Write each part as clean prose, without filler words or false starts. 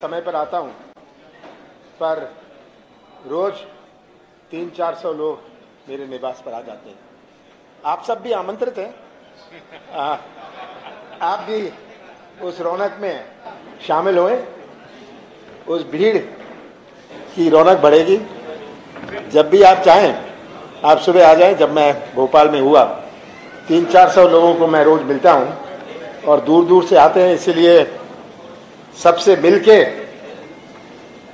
समय पर आता हूं, पर रोज 300-400 लोग मेरे निवास पर आ जाते हैं। आप सब भी आमंत्रित हैं, आप भी उस रौनक में शामिल होएं। उस भीड़ की रौनक बढ़ेगी। जब भी आप चाहें आप सुबह आ जाएं। जब मैं भोपाल में हुआ 300-400 लोगों को मैं रोज मिलता हूं और दूर दूर से आते हैं, इसलिए सबसे मिलके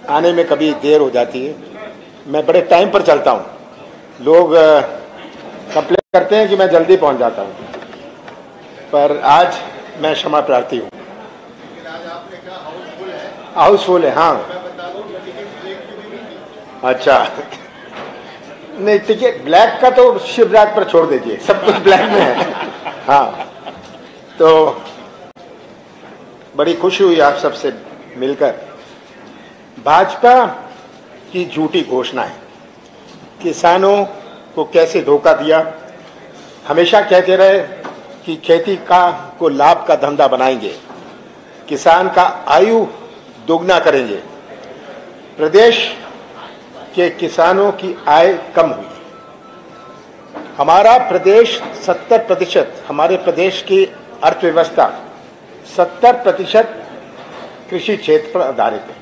आने में कभी देर हो जाती है। मैं बड़े टाइम पर चलता हूं। लोग कंप्लेन करते हैं कि मैं जल्दी पहुंच जाता हूं, पर आज मैं क्षमा प्रार्थी हूं। हाउसफुल है, हाँ। अच्छा, नहीं, टिकट ब्लैक का तो शिवराज पर छोड़ दीजिए, सब कुछ ब्लैक में है। हाँ, तो बड़ी खुशी हुई आप सबसे मिलकर। भाजपा की झूठी घोषणा है, किसानों को कैसे धोखा दिया। हमेशा कहते रहे कि खेती को लाभ का धंधा बनाएंगे, किसान का आयु दोगुना करेंगे। प्रदेश के किसानों की आय कम हुई। हमारा प्रदेश 70%, हमारे प्रदेश की अर्थव्यवस्था 70% कृषि क्षेत्र पर आधारित है,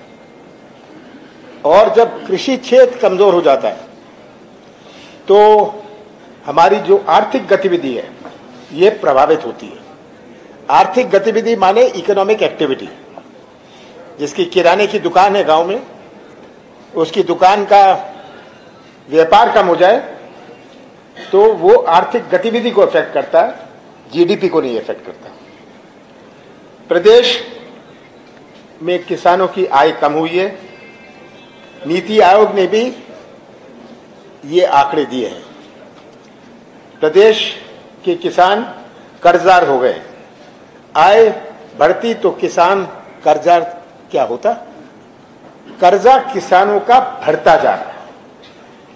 और जब कृषि क्षेत्र कमजोर हो जाता है तो हमारी जो आर्थिक गतिविधि है ये प्रभावित होती है। आर्थिक गतिविधि माने इकोनॉमिक एक्टिविटी। जिसकी किराने की दुकान है गांव में, उसकी दुकान का व्यापार कम हो जाए तो वो आर्थिक गतिविधि को इफेक्ट करता है, जीडीपी को नहीं इफेक्ट करता। प्रदेश में किसानों की आय कम हुई है। नीति आयोग ने भी ये आंकड़े दिए हैं। प्रदेश के किसान कर्जदार हो गए। आय बढ़ती तो किसान कर्जदार क्या होता? कर्जा किसानों का बढ़ता जा रहा है,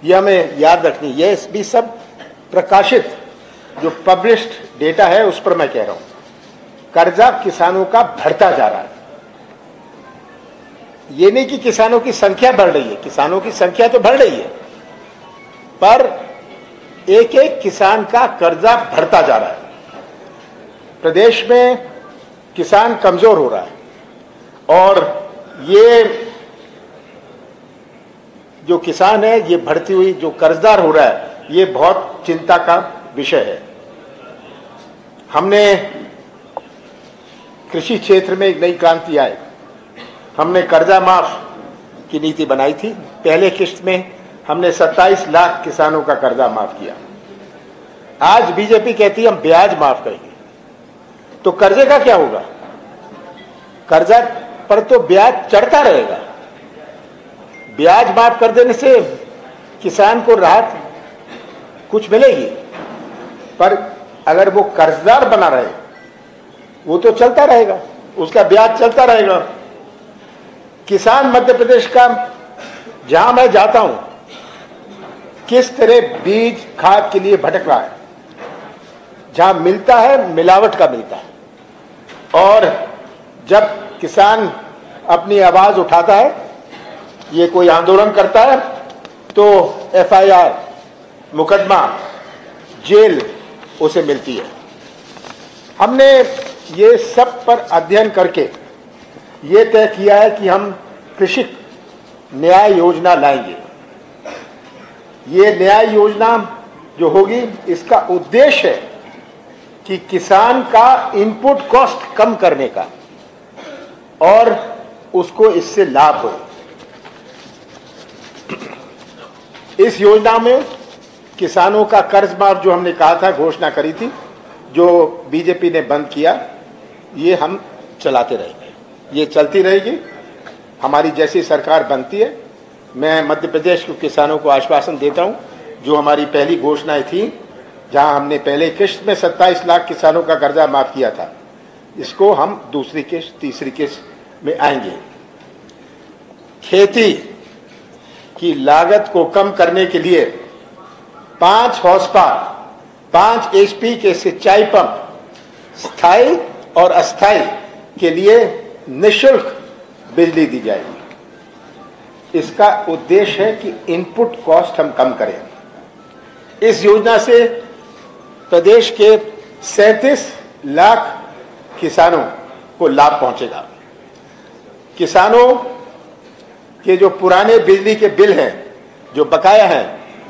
यह हमें याद रखनी। यह भी सब प्रकाशित जो पब्लिश्ड डेटा है उस पर मैं कह रहा हूं। कर्जा किसानों का बढ़ता जा रहा है। ये नहीं कि किसानों की संख्या बढ़ रही है, किसानों की संख्या तो बढ़ रही है, पर एक एक किसान का कर्जा बढ़ता जा रहा है। प्रदेश में किसान कमजोर हो रहा है, और ये जो किसान है, ये बढ़ती हुई जो कर्जदार हो रहा है, ये बहुत चिंता का विषय है। हमने कृषि क्षेत्र में एक नई क्रांति आई। हमने कर्जा माफ की नीति बनाई थी। पहले किश्त में हमने 27 लाख किसानों का कर्जा माफ किया। आज बीजेपी कहती है हम ब्याज माफ करेंगे, तो कर्जे का क्या होगा? कर्जा पर तो ब्याज चढ़ता रहेगा। ब्याज माफ कर देने से किसान को राहत कुछ मिलेगी, पर अगर वो कर्जदार बना रहे वो तो चलता रहेगा, उसका ब्याज चलता रहेगा। किसान मध्य प्रदेश का, जहां मैं जाता हूं, किस तरह बीज खाद के लिए भटक रहा है। जहां मिलता है मिलावट का मिलता है, और जब किसान अपनी आवाज उठाता है, ये कोई आंदोलन करता है, तो एफआईआर, मुकदमा, जेल उसे मिलती है। हमने ये सब पर अध्ययन करके ये तय किया है कि हम कृषि न्याय योजना लाएंगे। ये न्याय योजना जो होगी, इसका उद्देश्य है कि किसान का इनपुट कॉस्ट कम करने का, और उसको इससे लाभ हो। इस योजना में किसानों का कर्ज माफ जो हमने कहा था, घोषणा करी थी, जो बीजेपी ने बंद किया, ये हम चलाते रहेंगे। ये चलती रहेगी। हमारी जैसी सरकार बनती है, मैं मध्य प्रदेश के किसानों को आश्वासन देता हूं, जो हमारी पहली घोषणाएं थी, जहां हमने पहले किश्त में 27 लाख किसानों का कर्जा माफ किया था, इसको हम दूसरी किश्त, तीसरी किश्त में आएंगे। खेती की लागत को कम करने के लिए 5 हॉर्स पावर, 5 HP के सिंचाई पंप स्थायी और अस्थायी के लिए निःशुल्क बिजली दी जाएगी। इसका उद्देश्य है कि इनपुट कॉस्ट हम कम करें। इस योजना से प्रदेश के 37 लाख किसानों को लाभ पहुंचेगा। किसानों के जो पुराने बिजली के बिल हैं, जो बकाया हैं,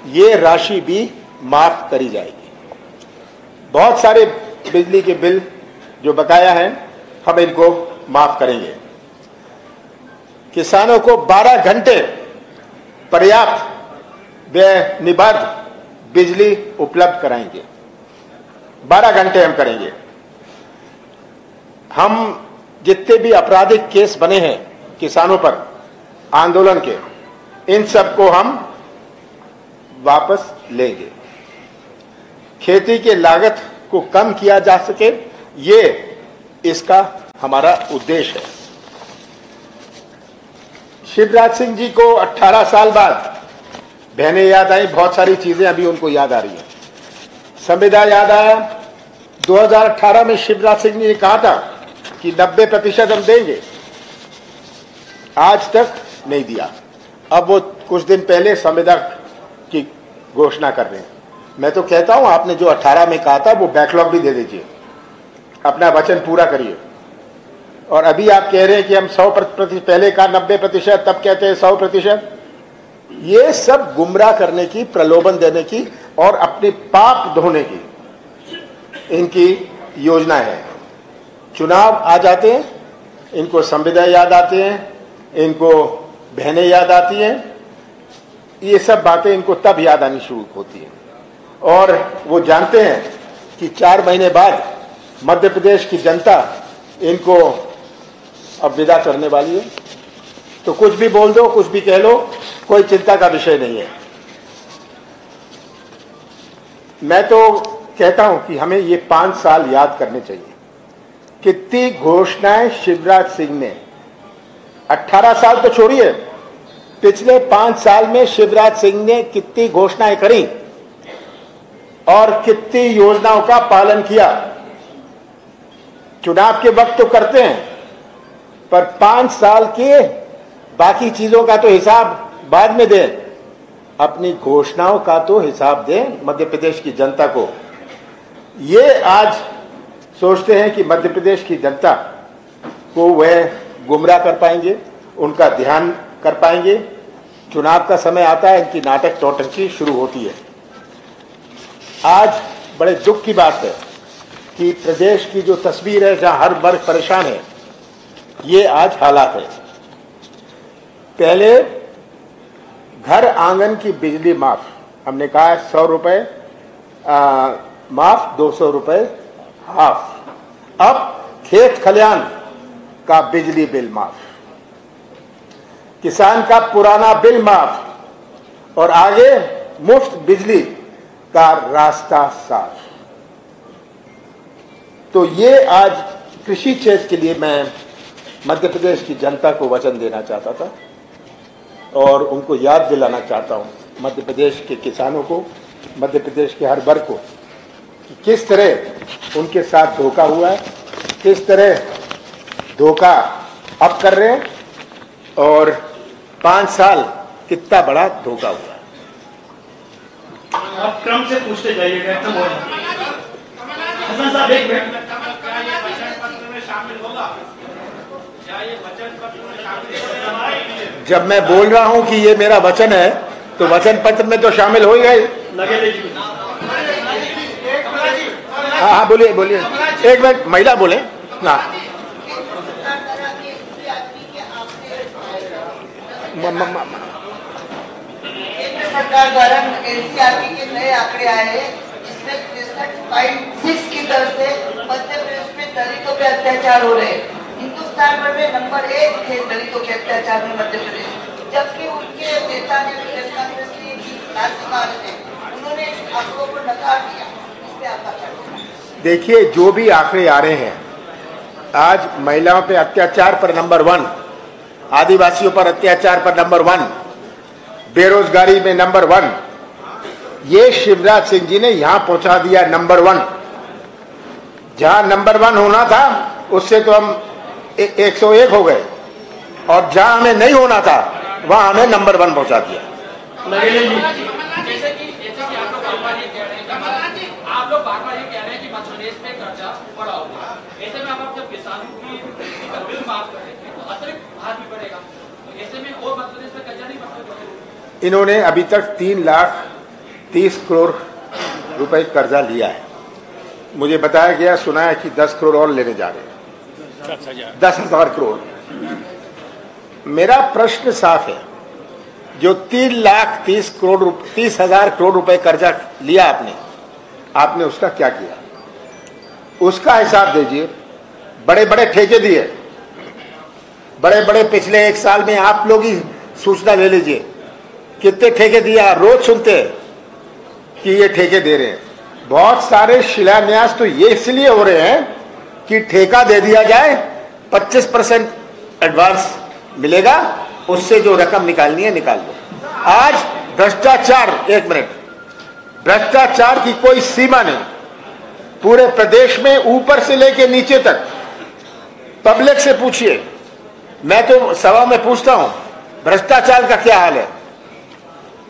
ये राशि भी माफ करी जाएगी। बहुत सारे बिजली के बिल जो बकाया हैं, हम इनको माफ करेंगे। किसानों को 12 घंटे पर्याप्त व निर्बाध बिजली उपलब्ध कराएंगे। 12 घंटे हम करेंगे। हम जितने भी आपराधिक केस बने हैं किसानों पर आंदोलन के, इन सबको हम वापस लेंगे। खेती के लागत को कम किया जा सके, ये इसका हमारा उद्देश्य है। शिवराज सिंह जी को 18 साल बाद बहनें याद आई, बहुत सारी चीजें अभी उनको याद आ रही है। संविदा याद आया। 2018 में शिवराज सिंह जी ने कहा था कि 90% हम देंगे, आज तक नहीं दिया। अब वो कुछ दिन पहले संविदा की घोषणा कर रहे हैं। मैं तो कहता हूं, आपने जो 18 में कहा था वो बैकलॉग भी दे दीजिए, अपना वचन पूरा करिए। और अभी आप कह रहे हैं कि हम 100%, पहले कहा 90%, तब कहते हैं 100%। ये सब गुमराह करने की, प्रलोभन देने की और अपनी पाप धोने की इनकी योजना है। चुनाव आ जाते हैं, इनको संविदा याद आते हैं, इनको बहनें याद आती हैं। ये सब बातें इनको तब याद आनी शुरू होती हैं। और वो जानते हैं कि 4 महीने बाद मध्य प्रदेश की जनता इनको अब विदा करने वाली है। तो कुछ भी बोल दो, कुछ भी कह लो, कोई चिंता का विषय नहीं है। मैं तो कहता हूं कि हमें ये 5 साल याद करने चाहिए। कितनी घोषणाएं शिवराज सिंह ने, 18 साल तो छोड़िए, पिछले 5 साल में शिवराज सिंह ने कितनी घोषणाएं करी और कितनी योजनाओं का पालन किया। चुनाव के वक्त तो करते हैं, पर 5 साल के बाकी चीजों का तो हिसाब बाद में दें, अपनी घोषणाओं का तो हिसाब दें मध्य प्रदेश की जनता को। ये आज सोचते हैं कि मध्य प्रदेश की जनता को वह गुमराह कर पाएंगे, उनका ध्यान कर पाएंगे। चुनाव का समय आता है, इनकी नाटक टोटंकी शुरू होती है। आज बड़े दुख की बात है कि प्रदेश की जो तस्वीर है, जहां हर वर्ग परेशान है, ये आज हालात है। पहले घर आंगन की बिजली माफ, हमने कहा 100 रुपए माफ, 200 रुपए हाफ। अब खेत खलियान का बिजली बिल माफ, किसान का पुराना बिल माफ और आगे मुफ्त बिजली का रास्ता साफ। तो ये आज कृषि क्षेत्र के लिए मैं मध्य प्रदेश की जनता को वचन देना चाहता था और उनको याद दिलाना चाहता हूं, मध्य प्रदेश के किसानों को, मध्य प्रदेश के हर वर्ग को, कि किस तरह उनके साथ धोखा हुआ है, किस तरह धोखा अब कर रहे हैं और 5 साल कितना बड़ा धोखा हुआ है। आप क्रम से पूछते जाइएगा, खत्म हो जाए। हसन साहब एक मिनट, जब मैं बोल रहा हूं कि ये मेरा वचन है, तो वचन पत्र में तो शामिल हो ही गए। हाँ हाँ, बोलिए बोलिए, एक मिनट, महिला बोले ना। सरकार द्वारा एनसीआरटी के नए आंकड़े आए हैं, जिसमें 63.6 की दर से मध्य प्रदेश में दलितों पे अत्याचार हो रहे हैं। हिंदुस्तान भर में नंबर 1 थे दलितों के अत्याचार में मध्य प्रदेश, जबकि उनके नेता ने कांग्रेस की उन्होंने आंकड़ों को नकार दिया। इस पे आपका क्या कहना है? देखिए, जो भी आंकड़े आ रहे हैं, आज महिलाओं पे अत्याचार पर नंबर 1, आदिवासियों पर अत्याचार पर नंबर 1, बेरोजगारी में नंबर 1, ये शिवराज सिंह जी ने यहां पहुंचा दिया नंबर 1। जहां नंबर 1 होना था, उससे तो हम 101 हो गए। और जहां हमें नहीं होना था वहां हमें नंबर 1 पहुंचा दिया। आप लोग बार बार ये कह रहे हैं कि मध्य प्रदेश में कर्जा बढ़ा होगा, ऐसे में आप जब किसानों की बिल माफ करेंगे तो अतिरिक्त भार भी बढ़ेगा, तो ऐसे में और मध्य प्रदेश में कर्जा नहीं बढ़ा। इन्होंने अभी तक 3,30 करोड़ रुपए कर्जा लिया है। मुझे बताया गया, सुना है कि 10 करोड़ और लेने जा रहे हैं, 10,000 करोड़। मेरा प्रश्न साफ है, जो 3,30,000 करोड़ रुपए कर्जा लिया आपने उसका क्या किया? उसका हिसाब दीजिए। बड़े बड़े ठेके दिए, बड़े बड़े पिछले 1 साल में आप लोग ही सूचना ले लीजिए कितने ठेके दिया। रोज सुनते हैं कि ये ठेके दे रहे हैं। बहुत सारे शिलान्यास तो ये इसलिए हो रहे हैं कि ठेका दे दिया जाए, 25% एडवांस मिलेगा, उससे जो रकम निकालनी है निकाल दो। आज भ्रष्टाचार, 1 मिनट, भ्रष्टाचार की कोई सीमा नहीं। पूरे प्रदेश में ऊपर से लेके नीचे तक पब्लिक से पूछिए, मैं तो सभा में पूछता हूं भ्रष्टाचार का क्या हाल है,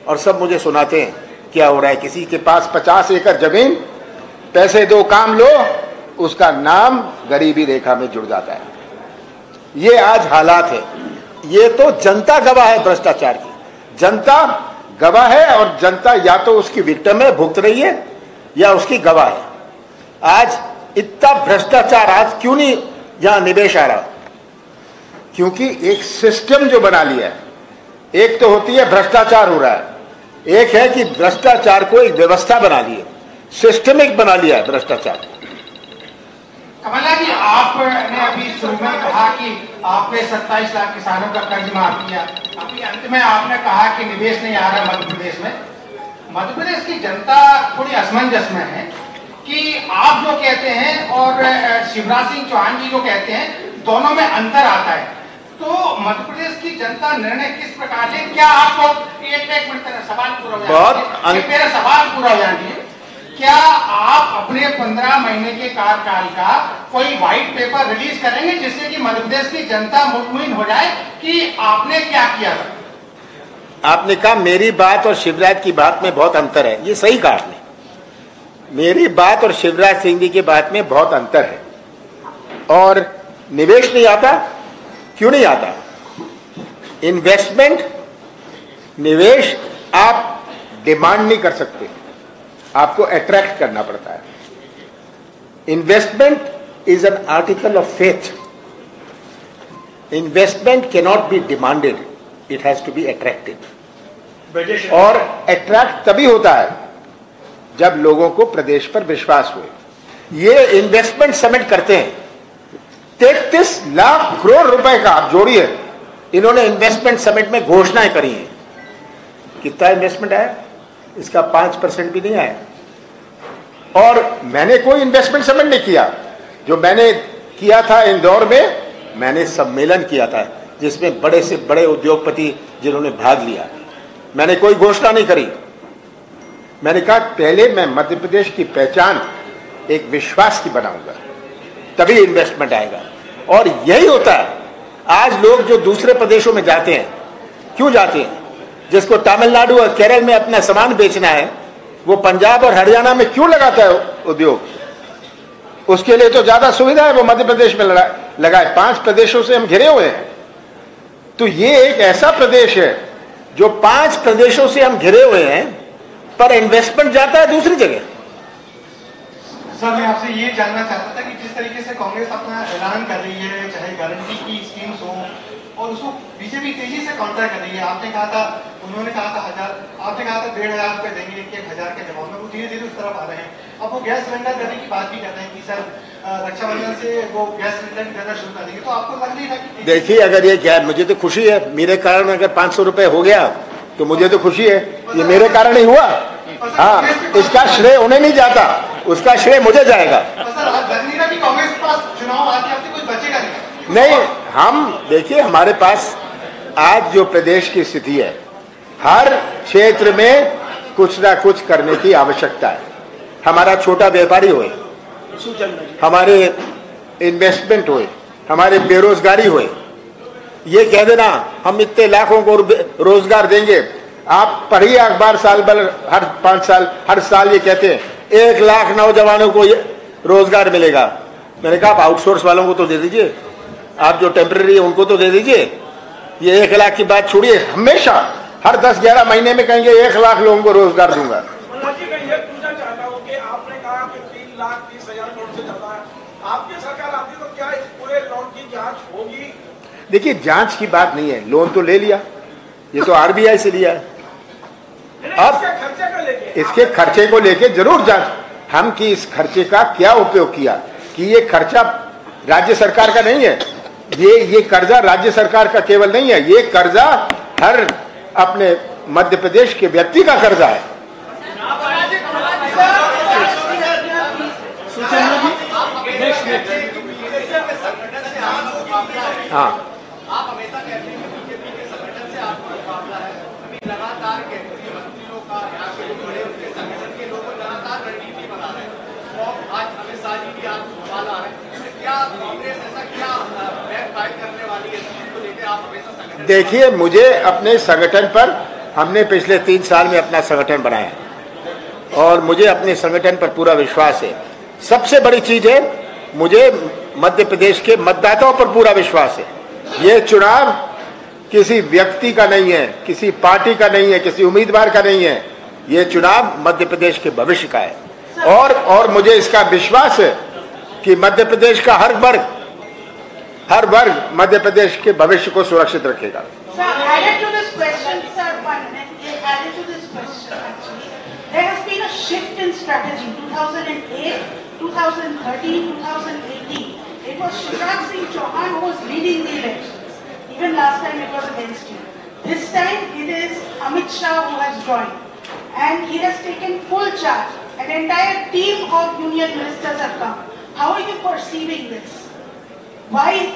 और सब मुझे सुनाते हैं क्या हो रहा है। किसी के पास 50 एकड़ जमीन, पैसे दो काम लो, उसका नाम गरीबी रेखा में जुड़ जाता है। ये आज हालात है। ये तो जनता गवाह है भ्रष्टाचार की, जनता गवाह है, और जनता या तो उसकी विक्टिम है, भुगत रही है, या उसकी गवाह है। आज इतना भ्रष्टाचार, आज क्यों नहीं यहां निवेश आ रहा? क्योंकि एक सिस्टम जो बना लिया है। एक तो होती है भ्रष्टाचार हो रहा है, एक है कि भ्रष्टाचार को एक व्यवस्था बना ली है, सिस्टमिक बना लिया है भ्रष्टाचार। कमलनाथ जी, आपने अभी शुरू में कहा कि आपने 27 लाख किसानों का कर्ज माफ किया, अभी अंत में आपने कहा कि निवेश नहीं आ रहा मध्य प्रदेश में। मध्य प्रदेश की जनता थोड़ी असमंजस में है कि आप जो कहते हैं और शिवराज सिंह चौहान जी जो कहते हैं, दोनों में अंतर आता है। तो मध्य प्रदेश की जनता निर्णय किस प्रकार से, क्या आपको एक मिनट मेरा सवाल पूरा हो जाए, मेरा सवाल पूरा हो जाए, क्या आप अपने 15 महीने के कार्यकाल का कोई व्हाइट पेपर रिलीज करेंगे जिससे कि मध्य प्रदेश की जनता मुतमिन हो जाए कि आपने क्या किया था? आपने कहा मेरी बात और शिवराज की बात में बहुत अंतर है। ये सही कहा आपने, मेरी बात और शिवराज सिंह जी की बात में बहुत अंतर है। और निवेश नहीं आता, क्यों नहीं आता? इन्वेस्टमेंट, निवेश आप डिमांड नहीं कर सकते, आपको अट्रैक्ट करना पड़ता है। Investment is an article of faith. Investment can not be demanded, it has to be attracted. और अट्रैक्ट तभी होता है जब लोगों को प्रदेश पर विश्वास हुए। ये इन्वेस्टमेंट समिट करते हैं, 33 लाख करोड़ रुपए का, आप जोड़िए, इन्होंने इन्वेस्टमेंट समिट में घोषणाएं करी हैं। कितना इन्वेस्टमेंट आया? इसका 5% भी नहीं आया। और मैंने कोई इन्वेस्टमेंट समिट नहीं किया। जो मैंने किया था इंदौर में, मैंने सम्मेलन किया था जिसमें बड़े से बड़े उद्योगपति जिन्होंने भाग लिया। मैंने कोई घोषणा नहीं करी। मैंने कहा पहले मैं मध्य प्रदेश की पहचान एक विश्वास की बनाऊंगा, तभी इन्वेस्टमेंट आएगा। और यही होता है। आज लोग जो दूसरे प्रदेशों में जाते हैं, क्यों जाते हैं? जिसको तमिलनाडु और केरल में अपना सामान बेचना है, वो पंजाब और हरियाणा में क्यों लगाता है उद्योग? उसके लिए तो ज्यादा सुविधा है वो मध्य प्रदेश में लगाए। 5 प्रदेशों से हम घिरे हुए हैं। तो ये एक ऐसा प्रदेश है जो 5 प्रदेशों से हम घिरे हुए हैं, पर इन्वेस्टमेंट जाता है दूसरी जगह। सर, मैं आपसे ये जानना चाहता था कि जिस तरीके से कांग्रेस अपना ऐलान कर रही है, चाहे गारंटी की स्कीम्स हो, और उसको बीजेपी तेजी से काउंटर कर रही है। आपने कहा था, उन्होंने कहा था 1,500 रुपए देंगे 1,000 के जवाब में, वो धीरे धीरे उस तरफ आ रहे हैं। अब वो गैस सिलेंडर देने की बात भी कर रहे हैं कि सर रक्षाबंधन से वो गैस सिलेंडर देना शुरू कर देंगे। तो आपको लग नहीं था कि देखिए, अगर ये क्या, मुझे तो खुशी है, मेरे कारण अगर 500 रुपए हो गया तो मुझे तो खुशी है, ये मेरे कारण ही हुआ। हाँ, इसका श्रेय उन्हें नहीं जाता, उसका श्रेय मुझे जाएगा। कांग्रेस के पास चुनाव आते आते कुछ बचेगा नहीं। हम देखिए, हमारे पास आज जो प्रदेश की स्थिति है, हर क्षेत्र में कुछ ना कुछ करने की आवश्यकता है। हमारा छोटा व्यापारी होए, हमारे इन्वेस्टमेंट होए, हमारे बेरोजगारी होए, ये कह देना हम इतने लाखों को रोजगार देंगे। आप पढ़िए अखबार साल भर, हर 5 साल, हर साल ये कहते हैं 1 लाख नौजवानों को ये रोजगार मिलेगा। मैंने कहा आप आउटसोर्स वालों को तो दे दीजिए, आप जो टेम्परेरी है उनको तो दे दीजिए। ये 1 लाख की बात छोड़िए, हमेशा हर 10-11 महीने में कहेंगे 1 लाख लोगों को रोजगार दूंगा। आपने कहा कि 3,30,000 करोड़ से ज्यादा है, आपकी सरकार आती तो क्या इस पूरे लोन की जांच होगी? देखिए जांच की बात नहीं है, लोन तो ले लिया, ये तो आरबीआई से लिया है। अब इसके खर्चे को लेके जरूर जांच हम कि इस खर्चे का क्या उपयोग किया, कि ये खर्चा राज्य सरकार का नहीं है, ये कर्जा राज्य सरकार का केवल नहीं है, ये कर्जा हर अपने मध्य प्रदेश के व्यक्ति का कर्जा है। हाँ, आप हमेशा कहते हैं कि बीजेपी के संगठन से आपका मुकाबला है, अभी लगातार केंद्रीय मंत्रियों का यहाँ के लोग बड़े उनके संगठन के लोग लगातार रणनीति बना रहे हैं और आज अमित शाह जी भी आपको सवाल आ रहे हैं, तो क्या कांग्रेस ऐसा क्या बैक फाइट करने वाली है इस चीज को लेकर आप हमेशा संगठन? देखिए मुझे अपने संगठन पर, हमने पिछले 3 साल में अपना संगठन बनाया और मुझे अपने संगठन पर पूरा विश्वास है। सबसे बड़ी चीज है मुझे मध्य प्रदेश के मतदाताओं पर पूरा विश्वास है। ये चुनाव किसी व्यक्ति का नहीं है, किसी पार्टी का नहीं है, किसी उम्मीदवार का नहीं है, ये चुनाव मध्य प्रदेश के भविष्य का है और मुझे इसका विश्वास है कि मध्य प्रदेश का हर वर्ग मध्य प्रदेश के भविष्य को सुरक्षित रखेगा। There has been a shift in strategy. 2008, 2013, 2018. It was Shivraj Singh Chauhan who was leading the elections. Even last time it was against you. This time it is Amit Shah who has joined. And he has taken full charge. An entire team of union ministers have come. How are you perceiving this? Why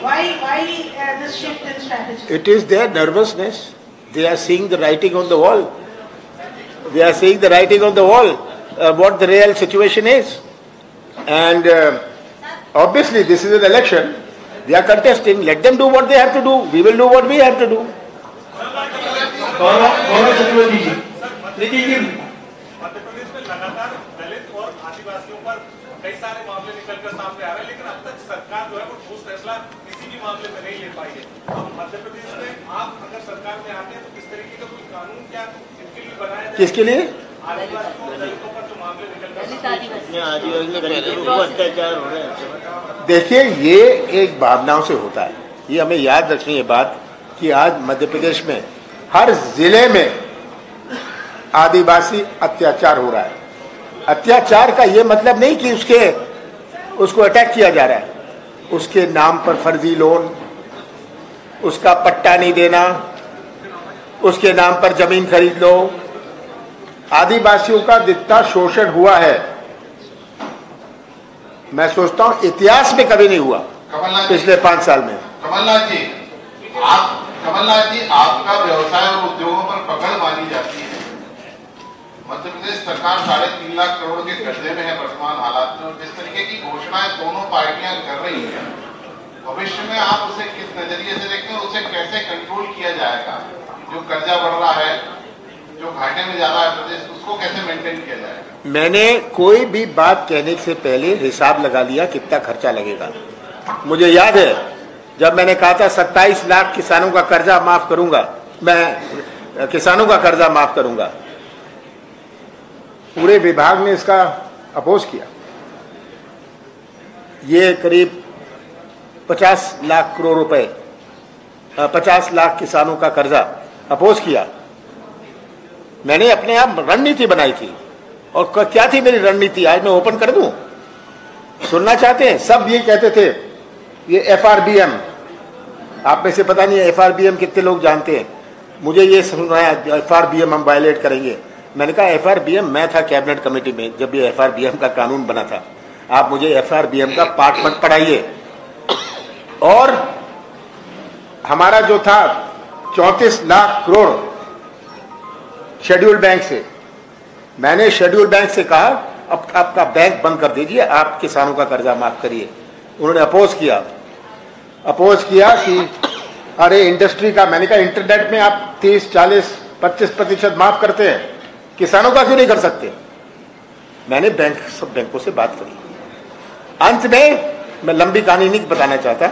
this shift in strategy? It is their nervousness. They are seeing the writing on the wall. They are seeing the writing on the wall, what the real situation is. And obviously this is an election. They are contesting. Let them do what they have to do. We will do what we have to do. Madhya Pradesh में लगातार दलित और आदिवासियों पर कई सारे मामले निकलकर सामने आ रहे हैं, लेकिन अब तक सरकार जो है वो ठोस फैसला किसी भी मामले में नहीं ले पाई है। अब मध्य प्रदेश में आप अगर सरकार में आते हैं तो किस तरीके का कोई कानून क्या इनके लिए बनाया जाए? किसके लिए? आदिवासियों और दलितों पर जो मामले निकलकर अत्याचार हो रहे हैं। देखिए ये एक भावनाओं से होता है, ये हमें याद रखनी है बात कि आज मध्य प्रदेश में हर जिले में आदिवासी अत्याचार हो रहा है। अत्याचार का ये मतलब नहीं कि उसको अटैक किया जा रहा है, उसके नाम पर फर्जी लोन, उसका पट्टा नहीं देना, उसके नाम पर जमीन खरीद लो। आदिवासियों का जितना शोषण हुआ है मैं सोचता हूं इतिहास में कभी नहीं हुआ पिछले 5 साल में। कमलनाथ जी, आपका व्यवसाय और उद्योगों पर पकड़ मानी जाती है। मध्य प्रदेश सरकार 3.5 लाख करोड़ के कर्जे में है वर्तमान हालात में, और जिस तरीके की घोषणाएं दोनों पार्टियां कर रही हैं, भविष्य में आप उसे किस नजरिए से देखते हैं? उसे कैसे कंट्रोल किया जाएगा? जो कर्जा बढ़ रहा है, जो घाटे में जा रहा है प्रदेश, उसको कैसे मेंटेन किया जाएगा? मैंने कोई भी बात कहने से पहले हिसाब लगा लिया कितना खर्चा लगेगा। मुझे याद है जब मैंने कहा था 27 लाख किसानों का कर्जा माफ करूंगा, मैं किसानों का कर्जा माफ करूंगा, पूरे विभाग ने इसका अपोज किया। ये करीब 50 लाख करोड़ रुपए, 50 लाख किसानों का कर्जा अपोज किया। मैंने अपने आप रणनीति बनाई थी, और क्या थी मेरी रणनीति? आज मैं ओपन कर दूं, सुनना चाहते हैं? सब ये कहते थे ये FRBM, आप में से पता नहीं है FRBM कितने लोग जानते हैं। मुझे ये सुनाया FRBM हम वायलेट करेंगे। मैंने कहा FRBM, मैं था कैबिनेट कमेटी में जब ये FRBM का कानून बना था। आप मुझे FRBM का पाठ मत पढ़ाइए। और हमारा जो था 34 लाख करोड़ शेड्यूल बैंक से, मैंने शेड्यूल बैंक से कहा अब आपका बैंक बंद कर दीजिए, आप किसानों का कर्जा माफ करिए। उन्होंने अपोज किया कि अरे इंडस्ट्री का, मैंने कहा इंटरनेट में आप 30, 40, 25% माफ करते हैं, किसानों का क्यों नहीं कर सकते? मैंने सब बैंकों से बात करी। अंत में मैं लंबी कहानी नहीं बताना चाहता,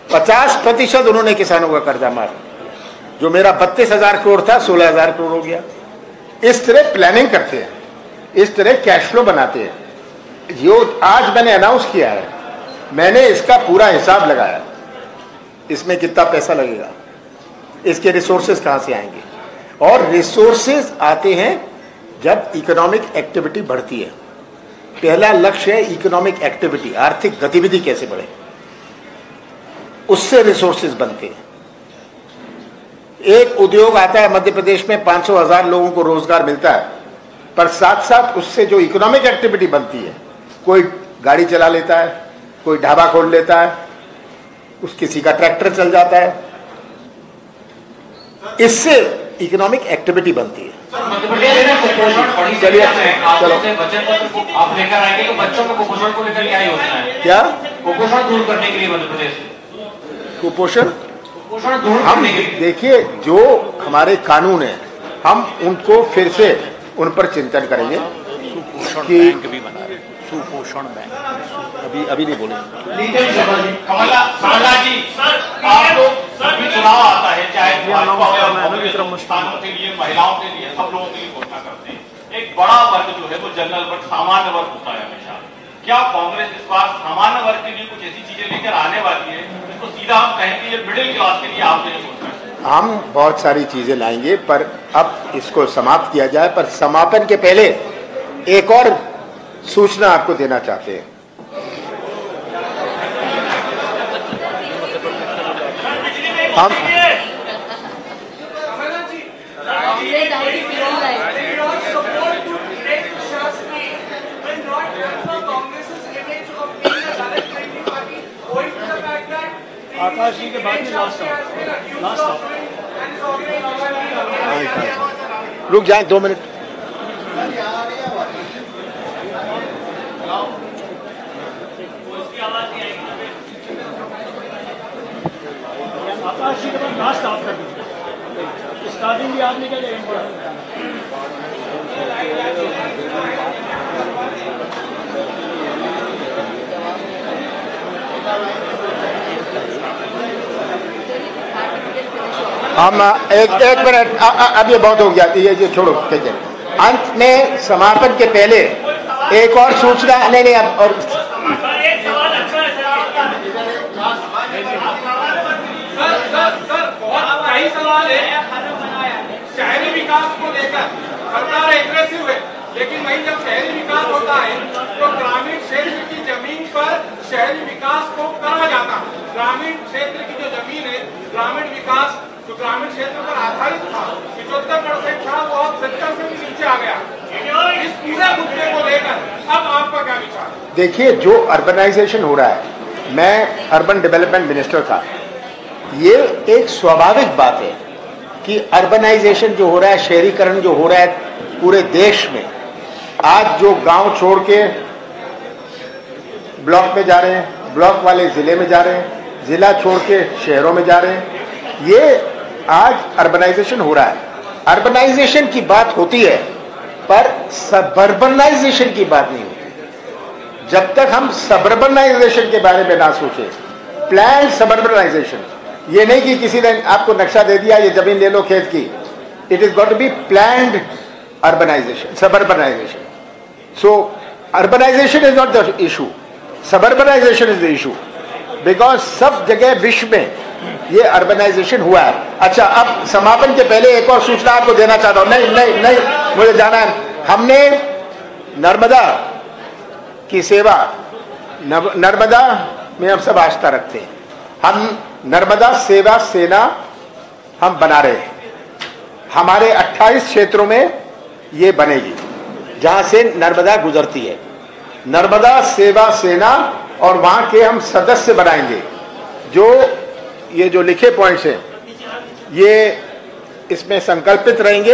50% उन्होंने किसानों का कर्जा माफ किया। जो मेरा 32,000 करोड़ था 16,000 करोड़ हो गया। इस तरह प्लानिंग करते हैं, इस तरह कैश फ्लो बनाते हैं। जो आज मैंने अनाउंस किया है, मैंने इसका पूरा हिसाब लगाया, इसमें कितना पैसा लगेगा, इसके रिसोर्सेज कहां से आएंगे। और रिसोर्सेज आते हैं जब इकोनॉमिक एक्टिविटी बढ़ती है। पहला लक्ष्य है इकोनॉमिक एक्टिविटी, आर्थिक गतिविधि कैसे बढ़े, उससे रिसोर्सेज बनते हैं। एक उद्योग आता है मध्य प्रदेश में, 500,000 लोगों को रोजगार मिलता है, पर साथ साथ उससे जो इकोनॉमिक एक्टिविटी बनती है, कोई गाड़ी चला लेता है, कोई ढाबा खोल लेता है, किसी का ट्रैक्टर चल जाता है, इससे इकोनॉमिक एक्टिविटी बनती है। चलिए चलो, आप लेकर आएंगे तो बच्चों को कुपोषण को लेकर क्या योजना है? क्या कुपोषण दूर करने के लिए मध्य प्रदेश में कुपोषण दूर हम देखिए, जो हमारे कानून है हम उनको फिर से उन पर चिंतन करेंगे। सुपोषण कि बैंक भी बना रहे, सुपोषण बैंक अभी नहीं बोलेंगे। कमला जी, आप लोग सभी चुनाव आता है, चाहे भाजपा किसानों के लिए, महिलाओं के लिए, सब लोगों के लिए घोषणा करते हैं। एक बड़ा वर्ग जो है वो जनरल वर्ग, सामान्य वर्ग होता है हमेशा। क्या कांग्रेस इस बार सामान्य वर्ग के लिए कुछ ऐसी चीजें लेकर आने वाली है जिसको सीधा हम कहें कि ये मिडिल क्लास के लिए आपने सोचा है? हम बहुत सारी चीजें लाएंगे, पर अब इसको समाप्त किया जाए। पर समापन के पहले एक और सूचना आपको देना चाहते हैं। हम आकाश जी के बाद में लास्ट रुक जाए 2 मिनट। आकाश जी के बाद लास्ट ऑफ कर दीजिए, स्टार्टिंग भी आपने क्या जगह हम एक मिनट, अब ये बहुत हो गया, ये छोड़ो। ठीक है, अंत में समापन के पहले एक और सूचना, नहीं अब और कई सवाल है। शहरी विकास को लेकर सरकार एग्रेसिव है, लेकिन वही जब शहरी विकास होता है तो ग्रामीण क्षेत्र की जमीन पर शहरी विकास को करा जाता है। ग्रामीण क्षेत्र की जो जमीन है, ग्रामीण विकास जो ग्रामीण क्षेत्र पर आधारित था 75% था, वो अब 70 से भी नीचे आ गया। इस पूरे मुद्दे को लेकर अब आपका क्या विचार? देखिए, जो अर्बनाइजेशन हो रहा है, मैं अर्बन डेवलपमेंट मिनिस्टर था, ये एक स्वाभाविक बात है कि अर्बनाइजेशन जो हो रहा है, शहरीकरण जो हो रहा है पूरे देश में। आज जो गांव छोड़ के ब्लॉक में जा रहे हैं, ब्लॉक वाले जिले में जा रहे हैं, जिला छोड़ के शहरों में जा रहे हैं, ये आज अर्बनाइजेशन हो रहा है। अर्बनाइजेशन की बात होती है, पर सबर्बनाइजेशन की बात नहीं होती। जब तक हम सबर्बनाइजेशन के बारे में ना सोचें, प्लान सबर्बनाइजेशन, ये नहीं कि किसी ने आपको नक्शा दे दिया, ये जमीन ले लो खेत की। It is got to be planned urbanization, suburbanization. So urbanization is not the issue, suburbanization is the issue, because सब जगह विश्व में ये अर्बनाइजेशन हुआ है। अच्छा, अब समापन के पहले एक और सूचना आपको देना चाहता हूं। नहीं, मुझे जाना है। हमने नर्मदा की सेवा, नर्मदा में हम सब आस्था रखते हैं। हम नर्मदा सेवा सेना हम बना रहे हैं। हमारे 28 क्षेत्रों में ये बनेगी जहां से नर्मदा गुजरती है। नर्मदा सेवा सेना, और वहां के हम सदस्य बनाएंगे। ये जो लिखे पॉइंट्स हैं, ये इसमें संकल्पित रहेंगे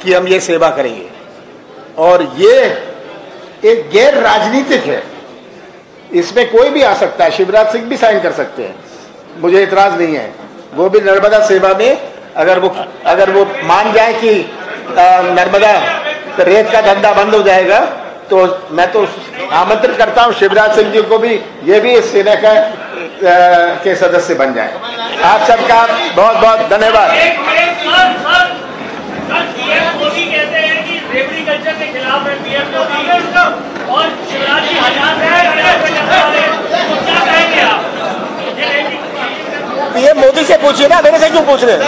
कि हम ये सेवा करेंगे। और ये एक गैर राजनीतिक है, इसमें कोई भी आ सकता है, शिवराज सिंह भी साइन कर सकते हैं, मुझे इतराज नहीं है। वो भी नर्मदा सेवा में अगर वो मान जाए कि नर्मदा रेत का धंधा बंद हो जाएगा, तो मैं तो आमंत्रण करता हूं शिवराज सिंह जी को भी, ये भी इस सेना के सदस्य बन जाए। आप सबका बहुत बहुत धन्यवाद। मोदी कहते हैं कि रेवड़ी कल्चर के खिलाफ है पीएम मोदी, और शिवराज जी हजार क्या कहेंगे आप? पीएम मोदी से पूछिए ना, मेरे से क्यों पूछ रहे हैं?